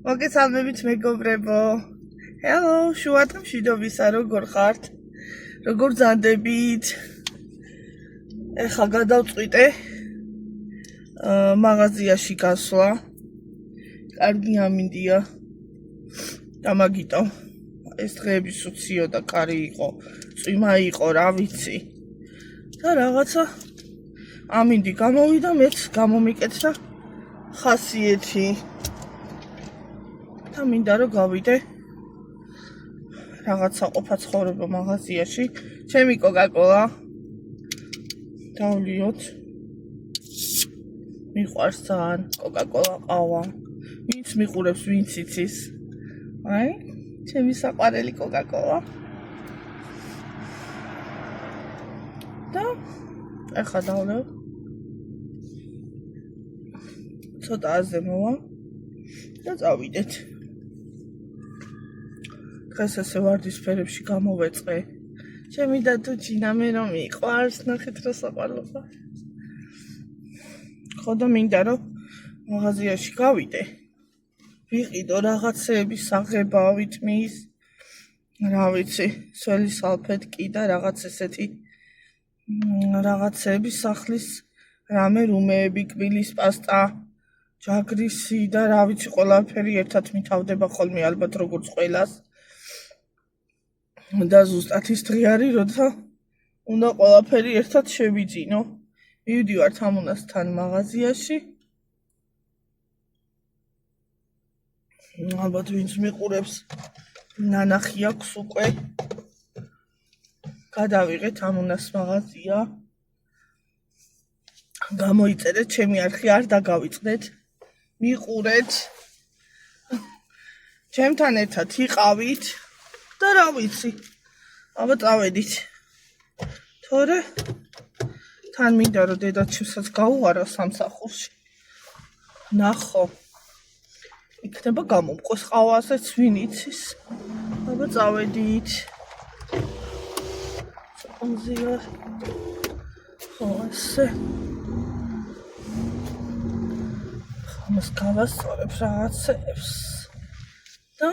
მოგესალმებით მეგობრებო. Hello, შუადღე მშვიდობისა, როგორ ხართ? როგორ ზანდებით? ეხლა გადავწყვიტე მაღაზიაში გასვლა. კარგი ამინდია. დამაგიტო. ეს დღეები სუციო და კარი იყო, წვიმა იყო, რა ვიცი. და რაღაცა ამინდი გამოვიდა, მეც გამომიკეთა ხასიეთი. და მინდა რომ გავიდე რაღაცა ყოფა ცხოვრება მაღაზიაში. ჩემი კოკაკოლა დავლიოთ. მიყვარს ძალიან კოკაკოლა ყავა. ვინც მიყურებს, ვინც იცის. აი, ჩემი საყვარელი კოკაკოლა. და ახლა დავლევ. ცოტა აზემოვა და წავიდეთ. დღეს ესე ვარდისფერებში გამოვეწყე. ჩემი დათუჩინა მე რომ მიყვარს, ნახეთ რა საყვარლობა. ხო და მინდა რომ მაღაზიაში გავიდე. ვიყიდო რაღაცეების აღებავით მის. რა ვიცი, სველი სალფეტკი და რაღაც ესეთი რაღაცეების სახლის რამე რუმეები, კბილის პასტა, ჯაგრისი და რა ვიცი, ყველაფერი ერთად მითავდება ხოლმე ალბათ როგორც ყველას. და ზუსტად ის დღე არის, როცა უნდა ყველაფერი ერთად შევიძინო. მივდივარ თამუნასთან მაღაზიაში. ალბათ ვინც მიყურებს, ნანახი აქვს უკვე. გადავიღე თამუნას მაღაზია. გამოიწერეთ ჩემი არხი, არ დაგავიწყდეთ. მიყურეთ. ჩემთან ერთად იყავით. და რა ვიცი, აბა წავედით. თორე თან მინდა რომ დედაჩემსაც გაუღარა სამსახურში. ნახო. იქნება გამომყოს ყავაზეც ვინ იცის. აბა წავედით. ზია. ხო, ასე. ხომას გავასწორებ რაღაცებს. და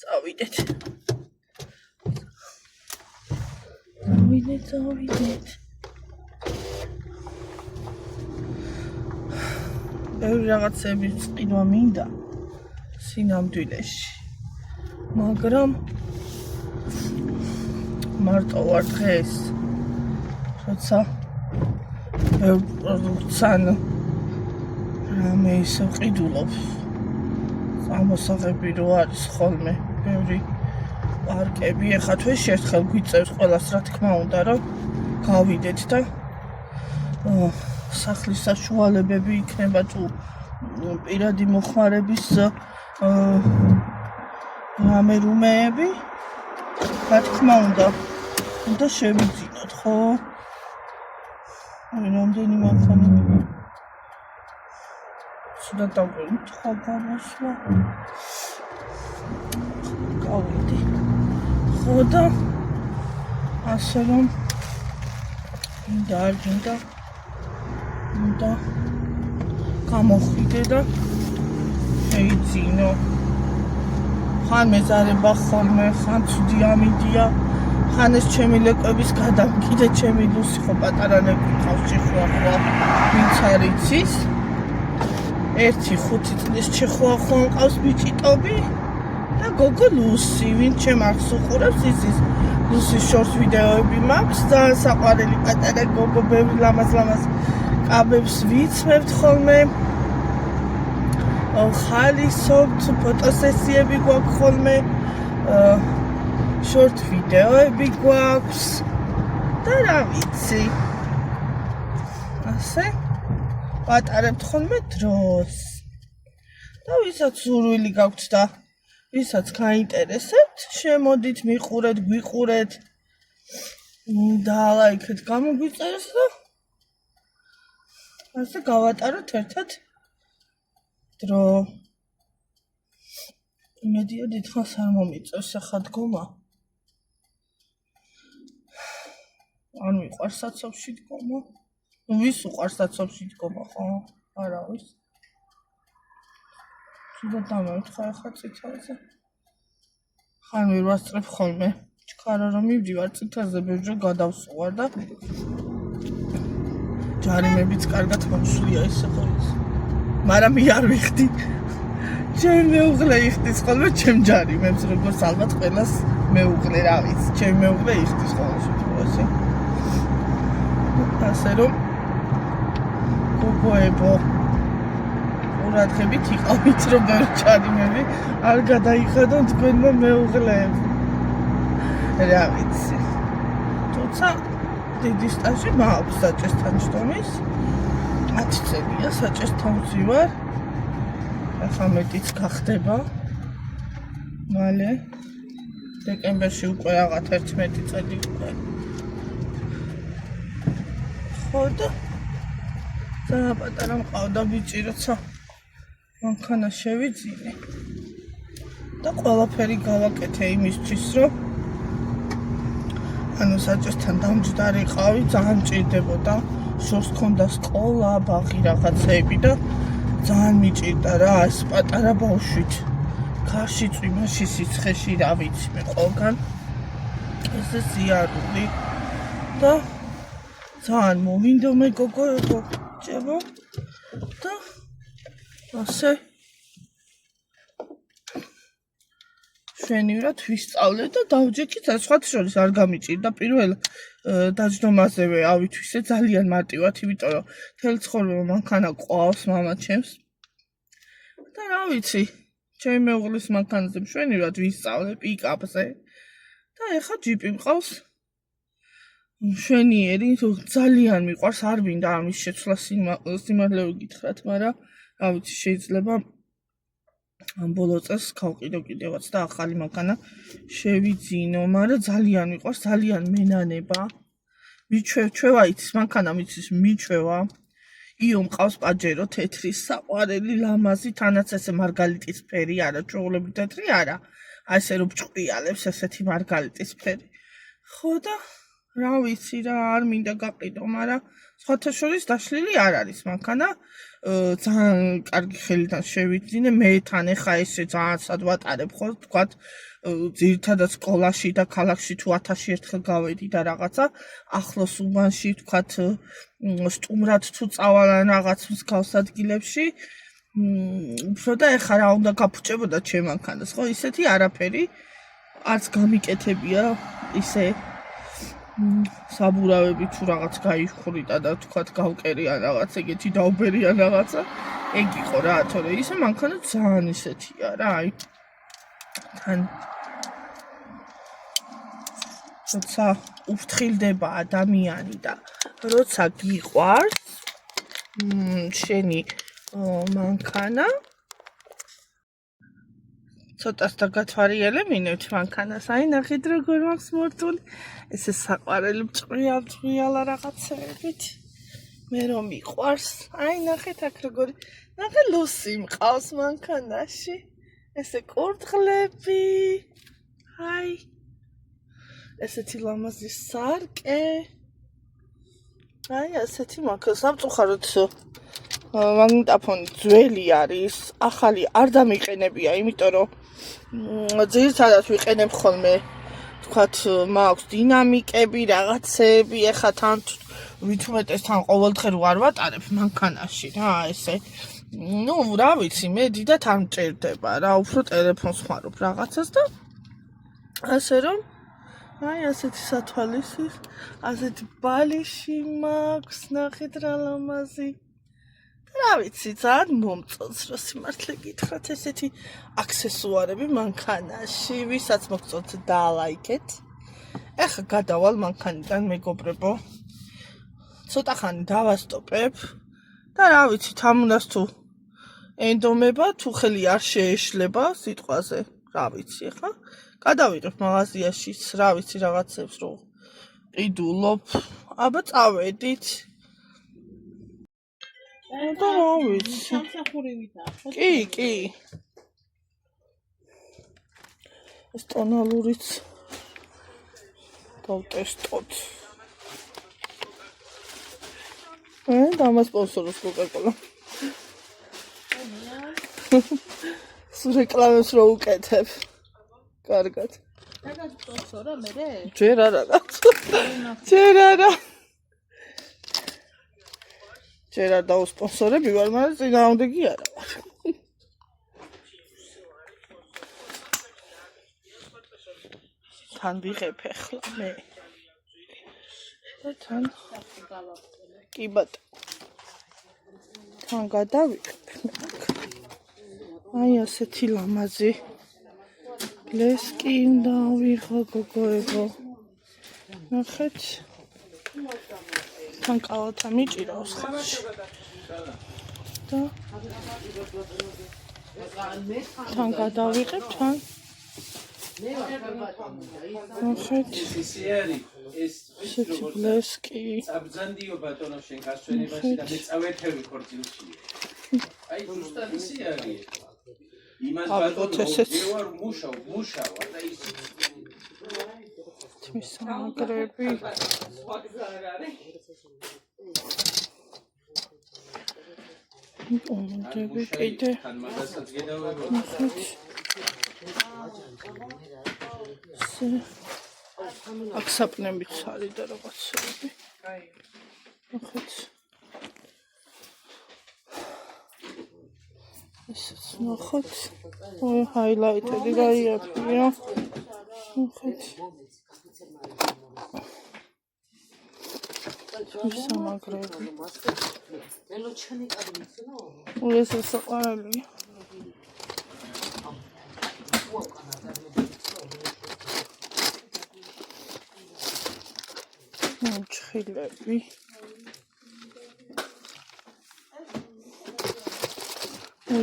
წავიდეთ. წავიდეთ. ბევრი რაღაცების წინვა მინდა სინამდვილეში. მაგრამ მარტო ვარ დღეს. როცა პროდუქცია რამე ისე ვყიდულობ. ამოსაღები რო არის ხოლმე ბევრი პარკები. ეხლა თვეში ერთხელ გვიწევს ყველას რა თქმა უნდა რომ გავიდეთ და სახლის საშუალებები იქნება თუ პირადი მოხმარების რამე რუმეები. რა თქმა უნდა შევიძინოთ, ხო? აი რამდენი მანქანა და დავყენთ ხო გამოსვლა. გავიდე. ხო და ასე რომ მინდა გამოხვიდე და შეიძინო. ხან მეზარება ხოლმე, ხან ცუდი ამინდია, ხან ეს ჩემი ლეკვების გადამკიდე, ჩემი ლუსი ხო პატარა ლეკვი ყავს ჩეხუახუა, ვინც არ იცის. 1-5 წლის ჩეხუახუა მყავს ბიჭიტობი და გოგო ლუსი, ვინც ჩემ არხს უყურებს, იცის ლუსის შორტ ვიდეოები მაქვს, ძალიან საყვარელი პატარა გოგო, ბევრი ლამაზ კაბებს ვიცმევთ ხოლმე. ხალისობთ, ფოტოსესიები გვაქვს ხოლმე, შორტ ვიდეოები გვაქვს და რა ვიცი. ასე ვატარებთ ხოლმე დროს. და ვისაც სურვილი გაქვთ და ვისაც გაინტერესებთ, შემოდით, მიყურეთ, გვიყურეთ. და ლაიქეთ, გამოგვიწერეთ და ასე გავატაროთ ერთად დრო. იმედია დიდხანს არ მომიწევს ახლა დგომა. არ მიყვარს საცობში დგომა. ვის უყარს საცობში დგომა ხო? არავის. თუნდა დამევთხარ ახლა წითელზე. ხან ვერ ვასწრებ ხოლმე. ჩქარა რომ მივდივარ წითელზე ბევრჯერ გადავსუვარ და ჯარიმებიც კარგად მოშლია ისე ხო ის. მაგრამ მე არ ვიხდი. ჩემ მეუღლე იხდის ხოლმე ჩემ ჯარიმებს როგორც ალბათ ყველას მეუღლე რა ვიცი. ჩემ მეუღლე იხდის ხოლმე შემთხვევაში. ასე რომ გოგოებო ყურადღებით იყავით რომ ბევრი ჯარიმები არ გადაიხადონ თქვენმა მეუღლეებმა. რა ვიცი. თუმცა დიდი სტაჟი მაქვს საჭესთან ჯდომის 10 წელია საჭესთან ვზივარ ახლა მეტიც გახდება მალე დეკემბერში უკვე რაღაც 11 წელი უკვე ხო და ძალიან პატარა მყავდა ბიჭი როცა მანქანა შევიძინე და ყველაფერი გავაკეთე იმისთვის რომ ანუ საჭესთან დამჯდარიყავი, ძალიან მჭირდებოდა, შორს ჰქონდა სკოლა, ბაღი რაღაცეები და ძალიან მიჭირდა რა, ეს პატარა ბავშვით. ქარში წვიმაში სიცხეში რა ვიცი მე ყველგან ესე ზიარული და ძალიან მოვინდო მე გოგოებო, ჭებო და ასე შვენივრად ვისწავლე და დავჯექით სხვათა შორის არ გამიჭირდა პირველ დაჯდომაზევე ავითვისე ძალიან მარტივად იმიტომ რომ მთელი ცხოვრება მანქანა ყავს მამა ჩემს და რა ვიცი ჩემი მეუღლის მანქანაზე შვენივრად ვისწავლე პიკაპზე და ეხა ჯიპი მყავს შვენიერი ძალიან მიყვარს არ მინდა ამის შეცვლა სიმართლე გითხრათ მაგრამ რა ვიცი შეიძლება ამ ბოლო წელს გავყიდო კიდევაც და ახალი მანქანა შევიძინო, მაგრამ ძალიან მიყვარს, ძალიან მენანება. მიჩვევა იცის მანქანა მიცის მიჩვევა. იო მყავს პაჯერო თეთრი საყვარელი ლამაზი, თანაც ესე მარგალიტის ფერი არა, ჩვეულებრივ თეთრი არა. ასე რომ ჭყიალებს ესეთი მარგალიტის ფერი. ხო და რა ვიცი რა არ მინდა გაყიდო, მაგრამ სხვათა შორის დაშლილი არ არის მანქანა. ძალიან კარგი ხელიდან შევიძინე მე თან ეხა ესე ძალიან სად ვატარებ ხო თქვათ ძირითადად სკოლაში და ქალაქში თუ 1000 ერთხელ გავედი და რაღაცა ახლოს უბანში თქვათ სტუმრად თუ წავალან რაღაც მსგავს ადგილებში უფრო და ეხა რა უნდა გაფუჭებოდა ჩემ მანქანას ხო ისეთი არაფერი არც გამიკეთებია ისე საბურავები თუ რაღაც გაიხვრიტა და თქვათ გავკერიან რაღაც ეგეთი დაუბერიან რაღაცა ეგ იყო რა თორე ისე მანქანა ძალიან ისეთია რა აი თან როცა უფრთხილდება ადამიანი და როცა გიყვარს შენი მანქანა ცოტას და გათვალიერებინებთ მანქანას აი ნახეთ როგორ მაქვს მორთული ესე საყვარელი ჭრიალ რაღაცებით მე რომ მიყვარს აი ნახეთ აქ როგორი ნახე ლუსი მყავს მანქანაში ესე კურდღლები აი ესეთი ლამაზი სარკე აი ასეთი მაქვს სამწუხაროდ მაგნიტოფონი ძველი არის ახალი არ დამიყენებია იმიტომ რომ ძირითადად ვიყენებ ხოლმე თქვათ მაქვს დინამიკები რაღაცები ეხა თან ვითუმეტეს თან ყოველდღე არ ვატარებ მანქანაში რა ესე ნუ რა ვიცი მე დიდად არ მჭირდება რა უფრო ტელეფონს ხმარობ რაღაცას და ასე რომ აი ასეთი სათვალისი ასეთი ბალიში მაქვს ნახეთ რა ლამაზი რა ვიცი ძალიან მომწონს რა სიმართლე გითხრათ ესეთი აქსესუარები მანქანაში ვისაც მოგწონთ დაალაიქეთ ეხა გადავალ მანქანიდან მეგობრებო ცოტა ხანი დავასტოპებ და რა ვიცი თამუნას თუ ენდომება თუ ხელი არ შეეშლება სიტყვაზე რა ვიცი ეხა გადავიღებ მაღაზიაში რა ვიცი რაღაცებს რო ყიდულობ აბა წავედით და რა ვიცი სამსახურივითაა კი ეს ტონალურიც დავტესტოთ დამასპონსოროს Coca-Cola. სულ რეკლამებს რო უკეთებ. კარგად. რაგან სპონსორა მე? ჯერ არა. ჯერ არა. ჯერ არ დაუსპონსორები ვარ, მაგრამ წინააღმდეგი არა ვარ. თან ვიღებ ახლა მე. და თან კი ბატონო. თან გადავიღებ. აი ასეთი ლამაზი ლესკი უნდა ვიღო გოგოებო. ნახეთ. თან კალათა მიჭირავს ხელში. და თან გადავიღებ თან. ნახეთ. ესეთი ლესკი. აბზანდიო ბატონო შენ გასვენებაში და მე წავერთევი ქორწილში. აი ზუსტად ისე არის. იმას ბატონო ვარ მუშავა და ის თმის სამაგრები მომდები კიდე თან მაგასაც გედავებო აქ საპნებიც არის და რაღაცები ნახეთ ეს ნახეთ ой ჰაილაიტები გაიაფია ნახეთ სამაგრები ეს საყვარელია ჩხილები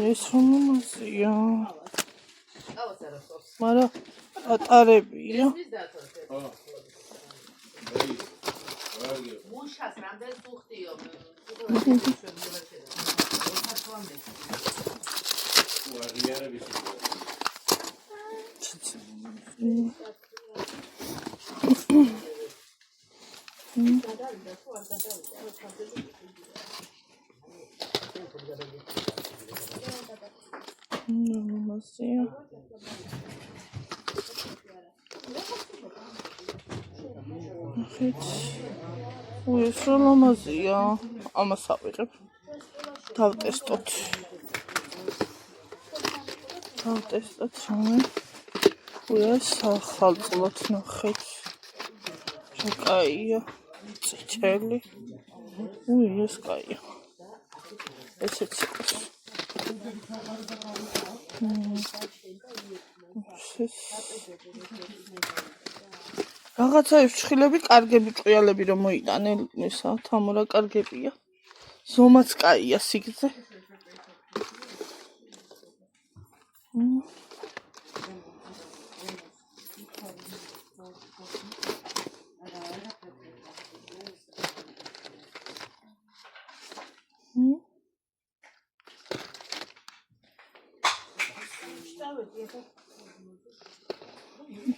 ეს რომაზია მაგრამ ატარებია მუშას რამდენ სუხტიო რომაზია ეს რომაზია ამას ავიღებ დავტესტოთ რომ ეს ახალწლად ნახეთ კაია წითელი ეს კაია ესეც იყოს რაღაცა ფრჩხილები კარგები ჭყიალები რომ მოიტანე ისა თამურა კარგებია ზომაც კაია სიგრძე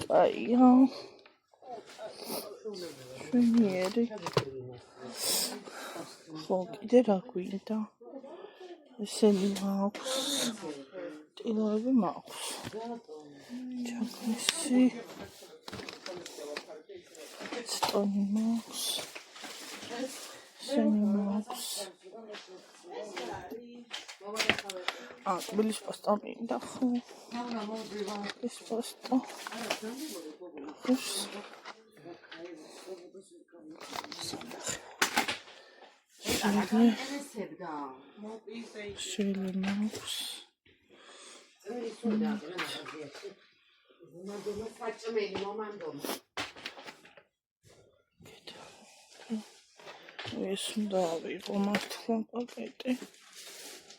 კაია შვენიერი ხო კიდე რა გვინდა ესენი მაქვს ტილოები მაქვს ჩაკნისი სტონი მაქვს ესენი მაქვს თბილის პასტა მინდა ხო ეს პასტა შელი მაქვს ეს უნდა ავიღო მართლა პაკეტი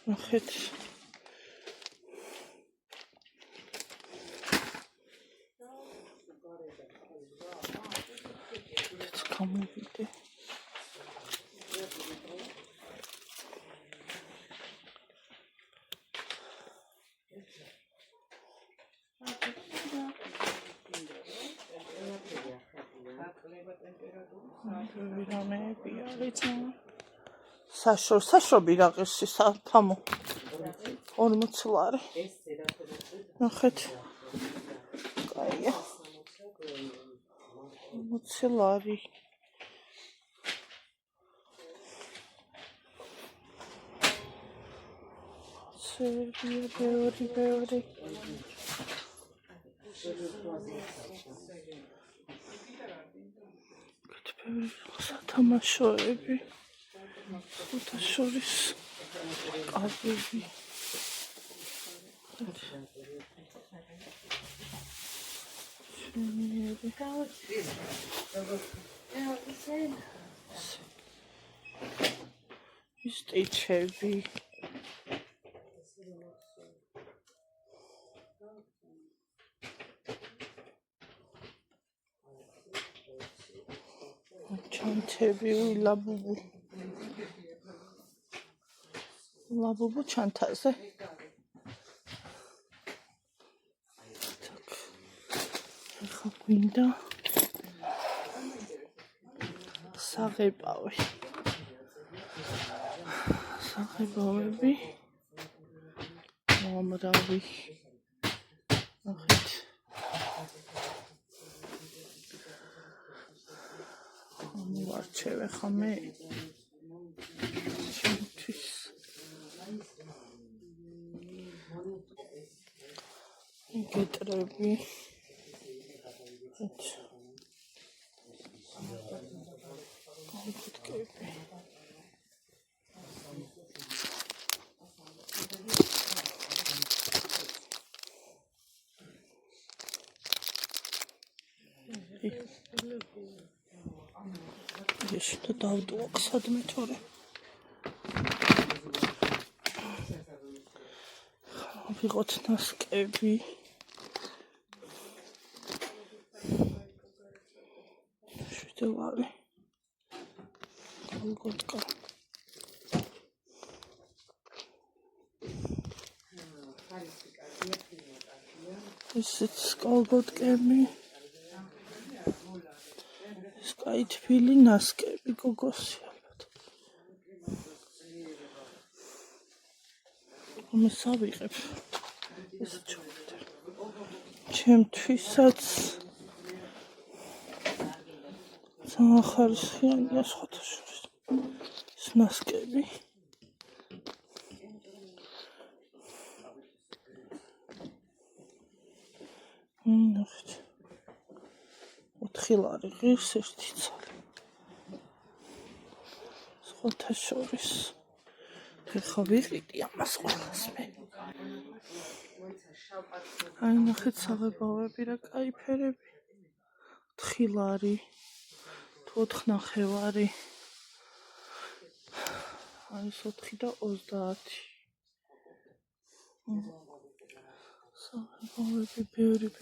ნახეთ გამოვიდე ვირამეები არის საშრობი რაღაცი საფამო 40 ლარი. ნახეთ. კაია. 40 ლარი. ბევრი. სათამაშოები. ფოტოშორის კაბები. სტიჩები. ჩანთები, ლაბუბუ ჩანთაზე. ახლა გვინდა საღებავები. ამრავი. ნახეთ. ვარჩევ ახლა მე ჩემთვის გეტრები Eşte davdu aksadım etore. Vიღოთ ნასკები. შედევარი. გოლგოტკა. ესეც გოლგოტკები. Skait fili naskები გოგოსი ალბათ. მისავიღებ. ეს ჩოვიდე. ჩემთვისაც სამახარისხიანია სხვათა შორის. ეს ნასკები. ნახეთ. 4 ლარი ღირს ერთი ცალი. სხვათა შორის. ეხლა ვიყიდი ამას ყველას მე. აი ნახეთ საღებავები რა კაი ფერები. 4 ლარი. 4 ნახევარი. აი 4 და 30. საღებავები ბევრი.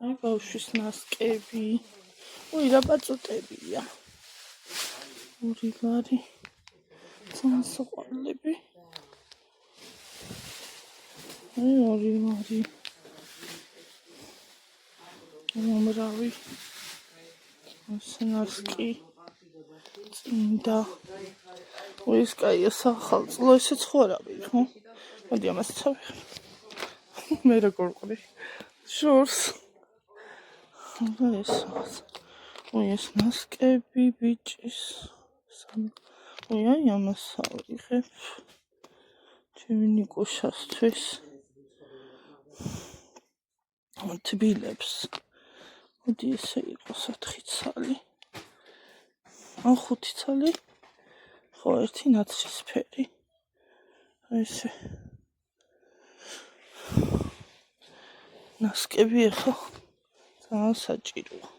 აი ბავშვის ნასკები. ой, რა ბაწუტებია. 2 ლარი. ცანსოყვალები. აი 2 ლარი. მომრავი. სენარსკი. წინდა. ой, ეს კაია სახალწლო, ესეც ხორავი, ხო? მოდი ამას წავიღებ. მე როგორ ყრი. შორს. ეს ნასკები ბიჭის აი ამას ავიღებ ჩემი ნიკუშასთვის თბილებს მოდი ესე იყოს 4 ცალი ან 5 ცალი ხო ერთი ნაცრისფერი ესე ნასკები ახლა ძალიან საჭიროა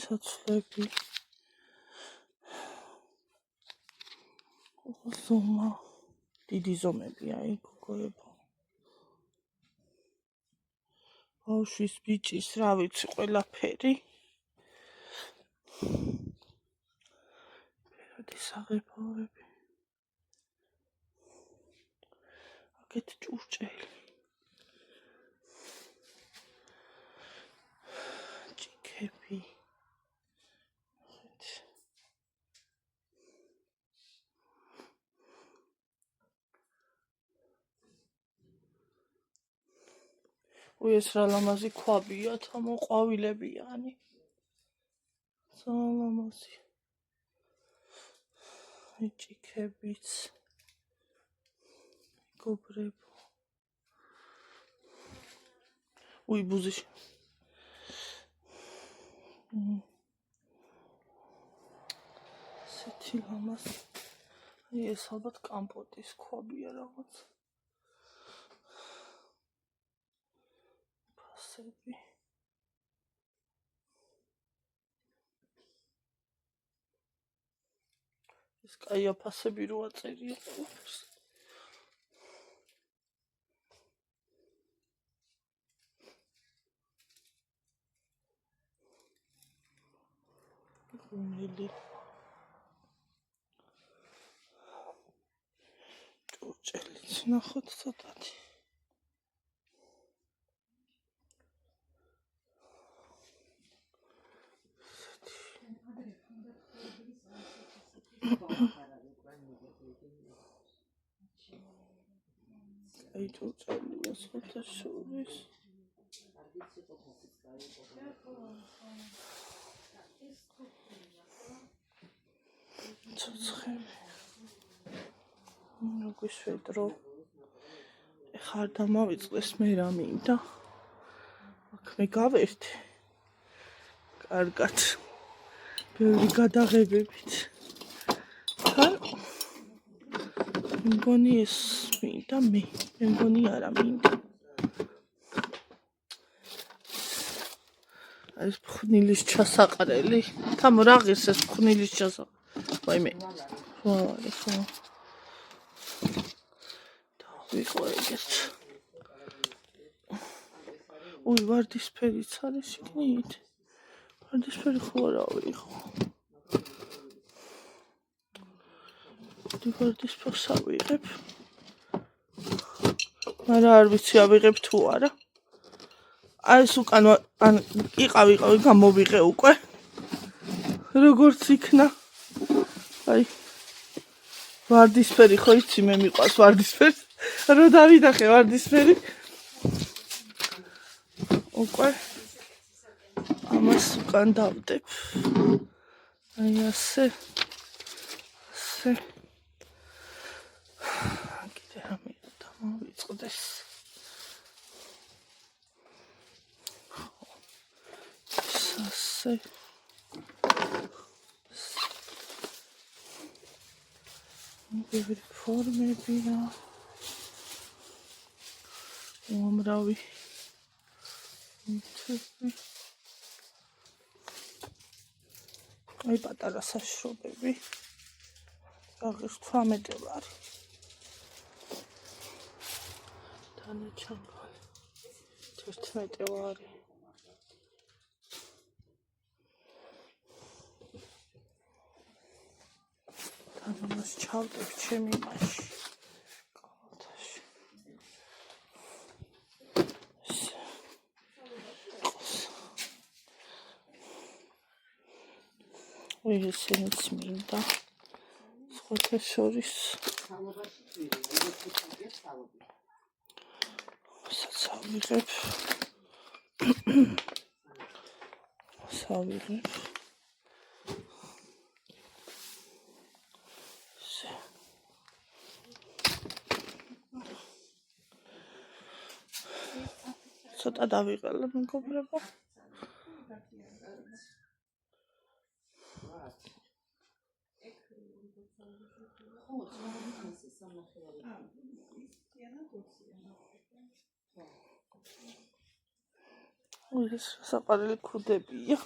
საცვლები ზომა დიდი ზომები აი გოგოებო ბავშვის ბიჭის რა ვიცი ყველაფერი ფერადი საღებავები აკეთ ჭურჭელი ჭიქები. ეს რა ლამაზი ქვაბია, თამო ყვავილებიანი. ლამაზი. ჭიქებიც. გობრებო. ბუზიში. სეთი ლამაზი. ეს ალბათ კამპოტის ქვაბია რაღაც. ფასები. ეს კაი აფასები რო აწერია ყველაფერს. მილი ჭურჭელიც ნახოთ ცოტათი. აი ჭურჭელია საერთაშორის. ცოცხლები. გვიშვედრო. ეხლა არ დამავიწყდეს მე რა მინდა. აქ მე გავერთე. კარგად. ბევრი გადაღებებით. მგონი ეს მინდა მე მგონი არა მინდა. ეს ფხნილის ჩასაყრელი. თამო რა ღირს ეს ფხნილის ჩასაყრელი. ვაიმე. ვაი ხო. დავიყო ეგეთ. ვარდისფერიც არის შიგნით. ვარდისფერი ხო არა ვიყო. ვარდისფერს ავიღებ. მაგრამ არ ვიცი ავიღებ თუ არა. ეს უკან ან იყავი გამოვიღე უკვე. როგორც იქნა. აი ვარდისფერი ხო იცი მე მიყვარს ვარდისფერი. რო დავიდახე ვარდისფერი. უკვე ამას უკან დავდებ. აი ასე. კიდე რამე დამოვიწყდეს. ასე. ბევრი ფორმებია. უამრავი. აი პატარა საშრობები. აღის 18 ლარი. დანაჩანგალი 11 ლარი. ამას ჩავდებ ჩემი მაშინ. კალათაში. ესენიც მინდა. სხვათა შორის. სავიღებ. ცოტა დავიყალე მეგობრებო. ეს საყარელი ქუდებია.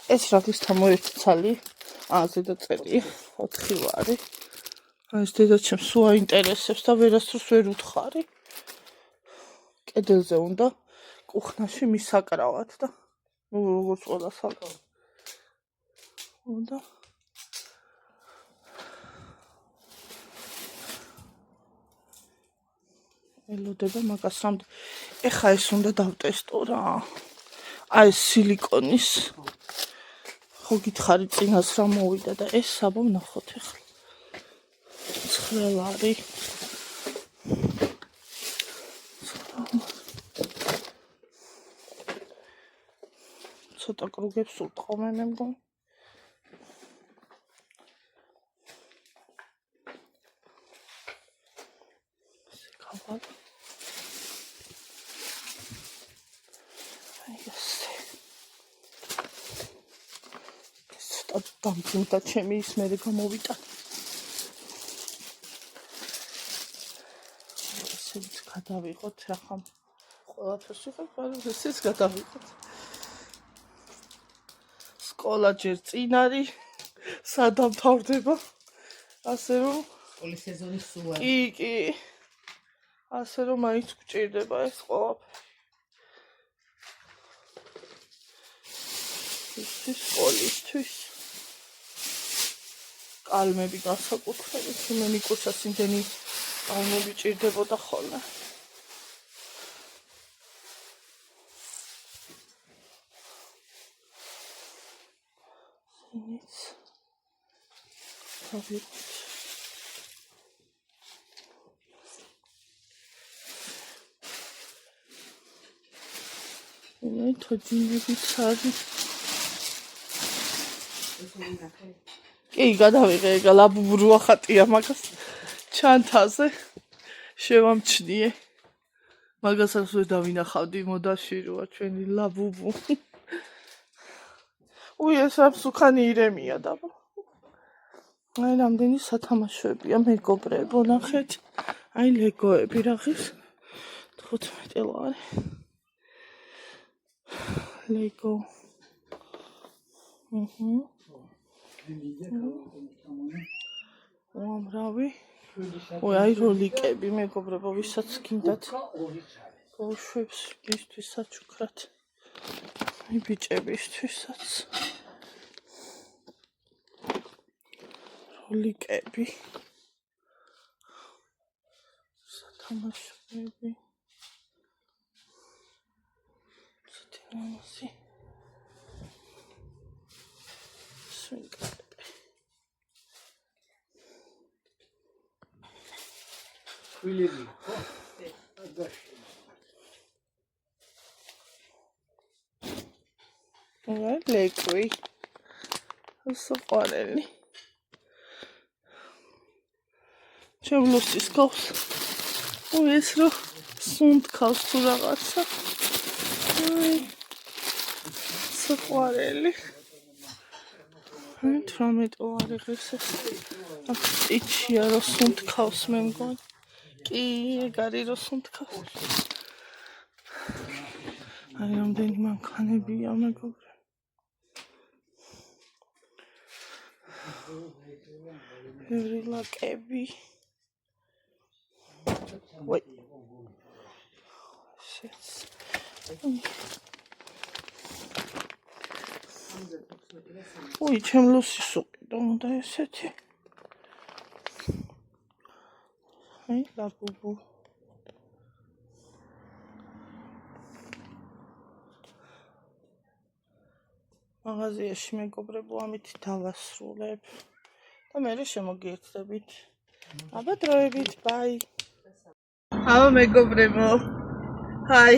ეს რაკის თამოერთი ცალი ზედა წერია 4 ლარი. ეს დედაჩემს სულ აინტერესებს და ვერასდროს ვერ უთხარი. კედელზე უნდა კუხნაში მისაკრავად და როგორც ყველა საკრავ. და ელოდება მაგას რამდ ეხა ეს უნდა დავტესტო რა. აი ეს სილიკონის ხო გითხარი წინას რა მოვიდა და ეს საბო ნახოთ ეხლა. 9 არის. ცოტა კრუგებს უტყომე მე მგონი. Kapat. დამძიმდა ჩემი ის მე გამოვიტან. ესეც გადავიღოთ რა ხომ. ყველაფერს ვიღებ, მაგრამ ესეც გადავიღოთ. სკოლა ჯერ წინ არის, სადამთავრდება. ასე რომ სკოლის სეზონი სულა. კი. ასე რომ მაინც გჭირდება ეს ყველაფერი. ის სკოლისთვის. კალმები განსაკუთრებით, მე მიკურსას იმდენი კალმები ჭირდებოდა ხოლმე. სინიც. დავიღოთ. მე თოჯინებით არის. კი, გადავიღე, ეგ ლაბუბრუა ხატია მაგას ჩანთაზე. შევამჩნიე. მაგასაც ვერ დავინახავდი მოდაში როა ჩვენი ლაბუბუ. ეს აბსუქანი ირემია დაბა. აი რამდენი სათამაშოებია მეგობრებო, ნახეთ. აი ლეგოები რაღაც 15 ლარი. ლეგო. უამრავი. აი როლიკები მეგობრებო, ვისაც გინდათ. ბავშვებს ისთვის საჩუქრად. აი ბიჭებისთვისაც. როლიკები. სათამაშოები. სათამაში. ხვილები ხო? ლეკვი. სოყარელი. ჩემლოსის ქავს. ეს რო სუნთ ქავს თუ რაღაცა. სოყარელი. 18 ლარი ღირსეს. აქ იჩია რო სუნთ ქავს მე მგონი. კი, ეგ არის რო სუნთ ქავს. აი რამდენი მანქანებია მეგობრებო. ბევრი ლაკები. ვაი. ჩემლოსი სუყი და უნდა ესეთი. აი ლაბუბუ. მაღაზიაში მეგობრებო, ამით დავასრულებ. და მე შემოგიერთდებით. აბა დროებით, ბაი. აბა მეგობრებო. ჰაი.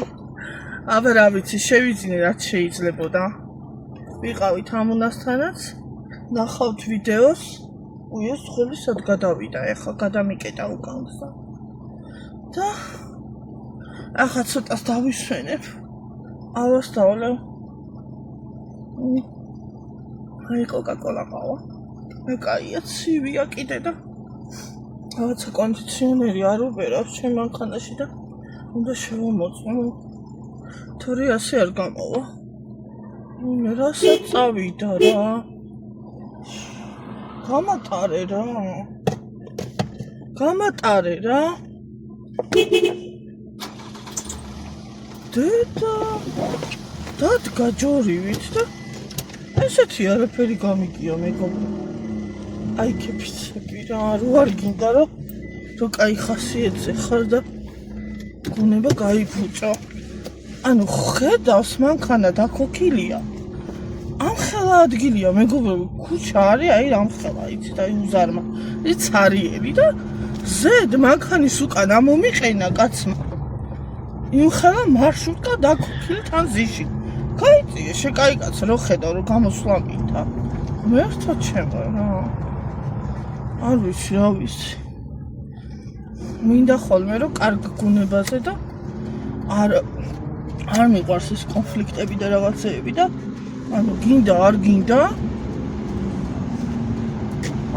აბა რა ვიცი, შევიძინე რაც შეიძლებოდა. ვიყავით ამუნასთანაც, ნახავთ ვიდეოს. ეს ხელი სად გადავიდა, ეხლა გადამიკეტა უკანსა. და ახლა ცოტას დავისვენებ. ავასწავლე. აი კოკა-კოლა ყავა. მე კაია ცივია კიდე და რაღაცა კონდიციონერი არ უბერავს ჩემ მანქანაში და უნდა შევამოწმო. თორე ასე არ გამოვა. მე რასაც წავიდა რა. გამატარე რა. დედა დადგა ჯორივით და ესეთი არაფერი გამიგია მეგობრო. აი კეფიცები რა არ გინდა რომ კაი ხასიათზე ხარ და გუნება გაიფუჭო. ანუ ხედავს მანქანა დაქოქილია. ამხელა ადგილია მეგობრებო, ქუჩა არის აი ამხელა, იცით აი უზარმა. იც არიელი და ზედ მანქანის უკან ამომიყენა კაცმა. იმხელა მარშრუტკა დაქოქილი თან ზიში. გაიწიე შეკაიკაც რო ხედავ რომ გამოსვლა მინდა. მერთო ჩემო რა. არ ვიცი რა ვიცი. მინდა ხოლმე რომ კარგ გუნებაზე და არ მიყვარს ეს კონფლიქტები და რაღაცეები და ანუ გინდა არ გინდა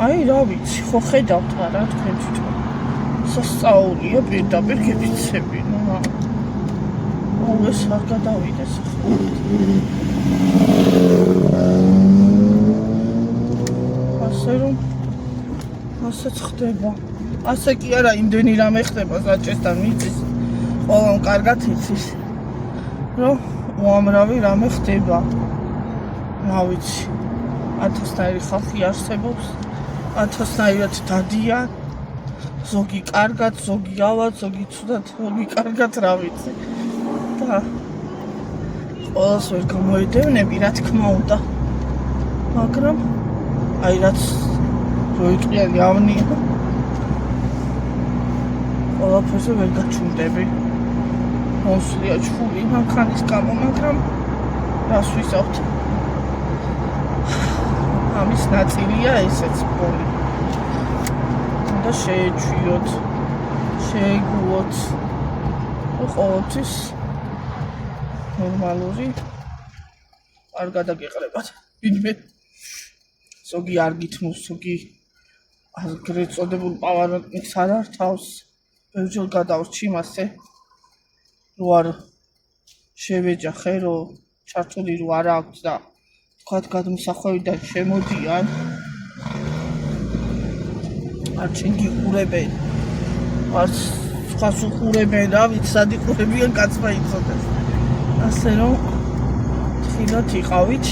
აი რა ვიცი ხო ხედავთ რა თქვენ თვითონ სასწაულია პირდაპირ გეფიცები ნუ აუ ეს არ გადავიდეს ასე რომ ასეც ხდება ასე კი არა იმდენი რამე ხდება საჭესთან მიწის ყველამ კარგად იცის რომ უამრავი რამე ხდება რა ვიცი 1000-ნაირი ხალხი არსებობს 1000-ნაირად დადიან ზოგი კარგად ზოგი ავად ზოგი ცუდად ზოგი კარგად რა ვიცი და ყველას ვერ გამოედევნები რა თქმა უნდა მაგრამ აი რაც როიყიანი ავნია ყველაფერზე ვერ გაჩვენდები მოსვლია ჩხუბი მანქანის გამო მაგრამ რას ვისაუბრთ ამის ნაწილია ესეც ბოლი და შეეჩვიოთ შეეგუოთ ყოველთვის ნორმალური არ გადაგეყრებათ ვინმე ზოგი არ გითმოს ზოგი აგრეთ წოდებულ პავაროტის არ ართავს ბევრჯერ გადავრჩი მასე რო არ შევეჯახე რო ჩართული რო არ აქვს და თქვათ გადმოსახვევიდან შემოდიან არ ჩინგიყურებენ არც სხვას უყურებენ რა ვიცი სად იყურებიან კაცმა იცოდეს ასე რომ ხილად იყავით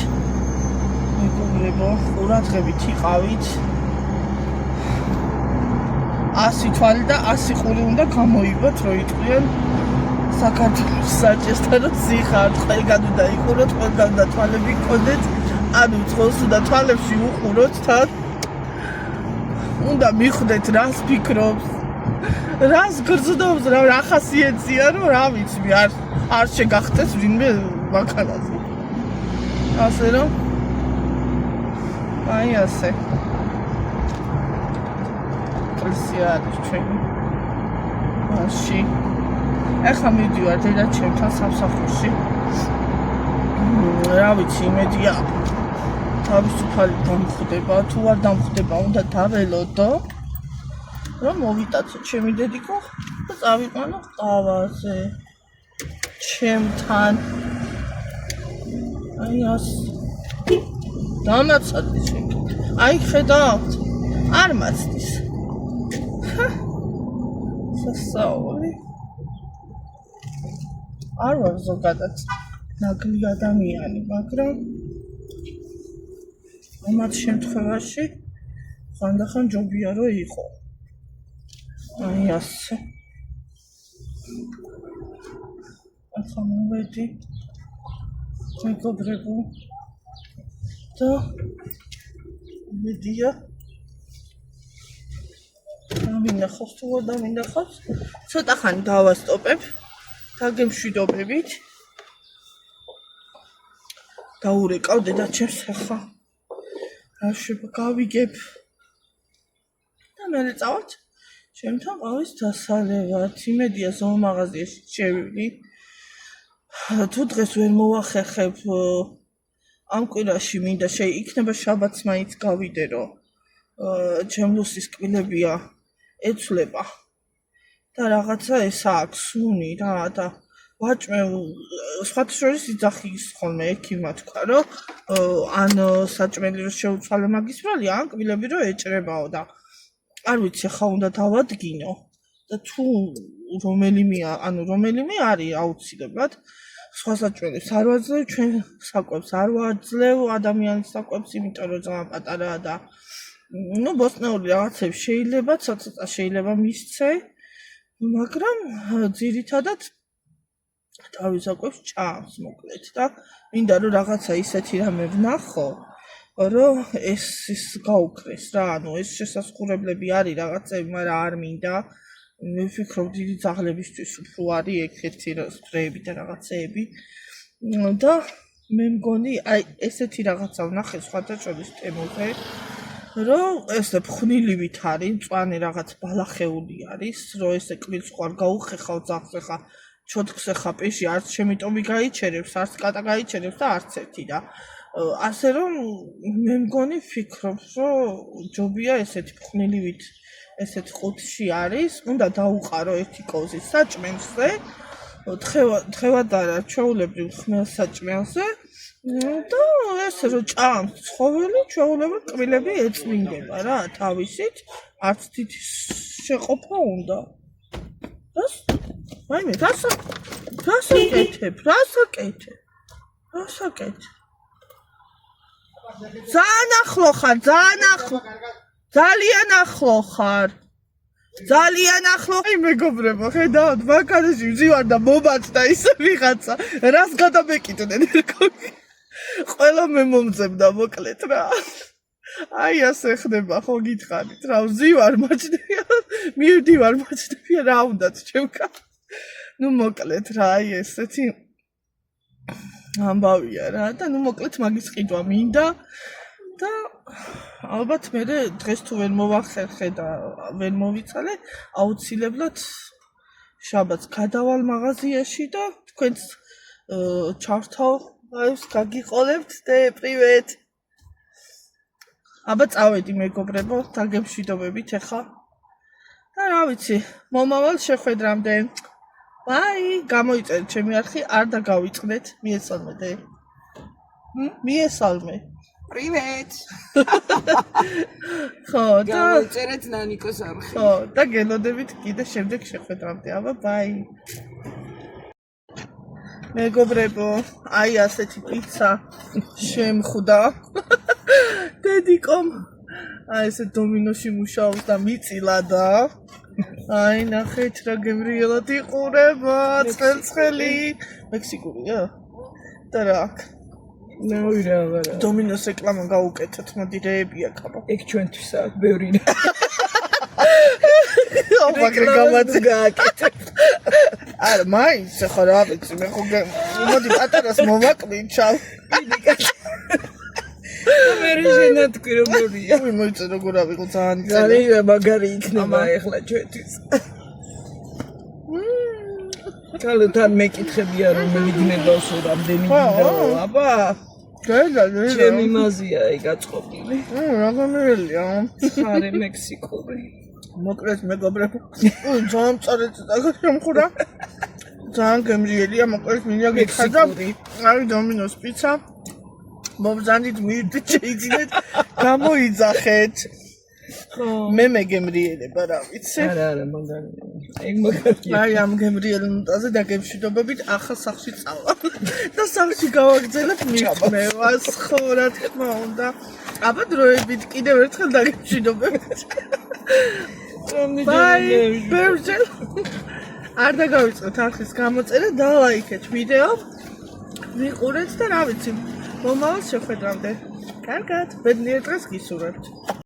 მეგობრებო ყურადღებით იყავით 100 თვალი და 100 ყური უნდა გამოიგოთ რო იტყვიან საქართველოს საჭესთან რომ სიხართ ყველგან უნდა იყუროთ ყველგან უნდა თვალები გქონდეთ ანუ წყოს უნდა თვალებში უყუროთ თან უნდა მიხვდეთ რას ფიქრობს რას გრძნობს რა ხასიათია რომ რა ვიცი არ შეგახტეს ვინმე მანქანაზე ასე რომ აი ასე პრესიად ჩვენი მაში ეხლა მიდივარ დედა ჩემთან სამსახურში რა ვიცი იმედია თავისუფალი დამხვდება თუ არ დამხვდება უნდა დაველოდო რომ მოვიტაცო ჩემი დედიკო და წავიყვანო ყავაზე ჩემთან აი ას დამაცადი აი ხედავთ არ მაცდის სასაული არ ვარ ზოგადად ნაკლი ადამიანი მაგრამ ამათ შემთხვევაში ხანდახან ჯობია რომ იყო აი ასე ახლა მოვედი მეგობრებო და მედია მინახავს თუ არ დამინახავს ცოტა ხანი დავასტოპებ დაგემშვიდობებით დაურეკავ დედაჩემს ახლა რა გავიგებ და მე წავალთ ჩემთან ყავის დასალევად იმედია ზომა მაღაზიაში შევივლი თუ დღეს ვერ მოვახერხებ ამ კვირაში მინდა იქნება შაბათს მაინც გავიდე რომ ჩემლუსის კბილებია ეცვლება და რაღაცა ესა აქვს სუნი რა და ვაჭმე სხვათა შორის იძახის ხოლმე ექიმმა თქვა რომ ან საჭმელი რომ შეუცვალე მაგის ბრალი ან კბილები რომ ეჭრებაო და არ ვიცი ხა უნდა დავადგინო და თუ რომელიმე არის აუცილებლად სხვა საჭმელებს არ ვაძლევ, ჩვენ საკვებს არ ვაძლევ ადამიანის საკვებს, იმიტომ რომ ძალიან პატარაა და ბოსტნეული რაღაცები შეიძლება, ცოტა შეიძლება მისცე, მაგრამ ძირითადად თავის საკვებს ჭამს მოკლედ და მინდა რომ რაღაცა ისეთი რამე ვნახო, რომ ეს გაუქრეს რა, ეს შესაძლებლები არის რაღაცები, მაგრამ არ მინდა. მე ვფიქრობ დიდი ძაღლებისთვის უფრო არის ეგეთი სპრეები და რაღაცეები და მე მგონი აი ესეთი რაღაცა ვნახე სხვათა შორის ტემოზე რომ ესე ფხვნილივით არის მწვანე რაღაც ბალახეული არის რომ ესე კბილს ხარ გაუხეხავ ძაღლს ხა ჩოთქს ხა პეში არც შემიტომი გაიჩერებს არც კატა გაიჩერებს და არც ერთი და ასე რომ მე მგონი ვფიქრობ რომ ჯობია ესეთი ფხვნილივით ესეთ ხუთში არის, უნდა დაუყარო ერთი კოზი საჭმელზე, თხევად არა, ჩვეულებრივ ხმელ საჭმელზე და ესე რომ ჭამს ცხოველი, ჩვეულებრივ კბილები ეწმინდება რა, თავისით, არც თითი შეყოფა უნდა. ვაიმე, რასაკეთებ? ძალიან ახლო ხარ, ძალიან ახლო ხარ. აი მეგობრებო, ხედავთ, მანქანაში ვზივარ და მომაწყდა ისე ვიღაცა, რას გადამეკიდნენ ერქონი. ყველა მე მომძებდა მოკლედ რა. აი ასე ხდება ხო გითხარით რა, ვზივარ მაჩნია, მივდივარ მაჩნია რა უნდათ ჩემკა. მოკლედ რა, აი ესეთი ამბავია რა და მოკლედ მაგის ყიდვა მინდა. და ალბათ მე დღეს თუ ვერ მოვახერხე და ვერ მოვიცალე, აუცილებლად შაბათს გადავალ მაღაზიაში და თქვენს ჩავთავ, აის გაგიყოლებთ და პრივეტ. აბა წავედი მეგობრებო, დაგემშვიდობებით ახლა. და რა ვიცი, მომავალ შეხვედრამდე. ბაი, გამოიწერეთ ჩემი არხი, არ დაგავიწყდეთ, მიესალმეთ. მიესალმე. Привет! ხო, და გამოიწერეთ ნანიკოს არხი. ხო, და გელოდებით კიდე შემდეგ შეხვედრამდე. აბა, ბაი. მეგობრებო, აი ასეთი პიცა შემხვდა. დედიკომ აი ესე დომინოში მუშაობს და მიწილა და აი ნახეთ რა გემრიელად იყურება, ცხელი. მექსიკურია? და რა აქ? ნაირა აღარა. დომინოს რეკლამა გაუკეთეთ, მოდი რეებია კაბა. ეგ ჩვენთვისაა, ბევრი. ოფაგრე გამაძე გააკეთე. არა, მაინც ახლა რა ვიცი, მე ხო მოდი პატარას მოვაკლინჩავ. მე შენათქვი როგორია. უი მოიწე როგორ ავიღო ძალიან ძალიან მაგარი იქნება ახლა ჩვენთვის. კალოთან მეკითხებია რომ მიგნებავს რამდენი გინდა, აბა. ჩემი მაზია ეგ აწყობილი. რა გამერელია. ხარე მექსიკური. მოკლედ მეგობრებო. ძალიან წარეც დაგაშემხურა. ძალიან გემრიელია, მოკლედ მინდა გიხადა. აი დომინოს პიცა. მომზანით მივიდეთ შეიძინეთ, გამოიძახეთ. მე მეგემრიელება რა ვიცი. არა, მაგარია. ეგ მაგარია. აი ამ გემრიელ ნოტაზე დაგემშვიდობებით, ახლა სახლში წავა. და სახლში გავაგზავნებ მიწმევას, ხო რა თქმა უნდა. აბა დროებით კიდევ ერთხელ დაგემშვიდობებით. ბაი, ბერჯელ. არ დაგავიწყოთ არხის გამოწერა და ლაიქეთ ვიდეო. ვიყურეთ და რა ვიცი, მომავალ შეხვედრამდე. კარგად, ბედნიერ დღეს გისურვებთ.